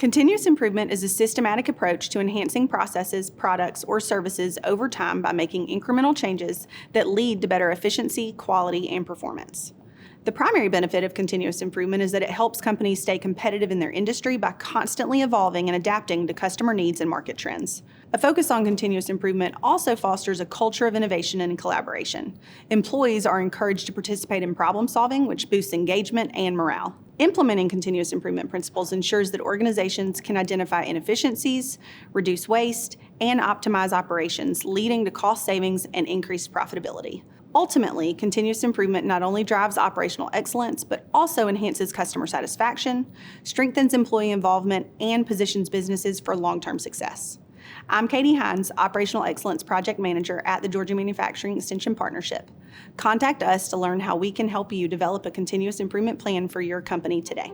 Continuous improvement is a systematic approach to enhancing processes, products, or services over time by making incremental changes that lead to better efficiency, quality, and performance. The primary benefit of continuous improvement is that it helps companies stay competitive in their industry by constantly evolving and adapting to customer needs and market trends. A focus on continuous improvement also fosters a culture of innovation and collaboration. Employees are encouraged to participate in problem solving, which boosts engagement and morale. Implementing continuous improvement principles ensures that organizations can identify inefficiencies, reduce waste, and optimize operations, leading to cost savings and increased profitability. Ultimately, continuous improvement not only drives operational excellence, but also enhances customer satisfaction, strengthens employee involvement, and positions businesses for long-term success. I'm Katie Hines, Operational Excellence Project Manager at the Georgia Manufacturing Extension Partnership. Contact us to learn how we can help you develop a continuous improvement plan for your company today.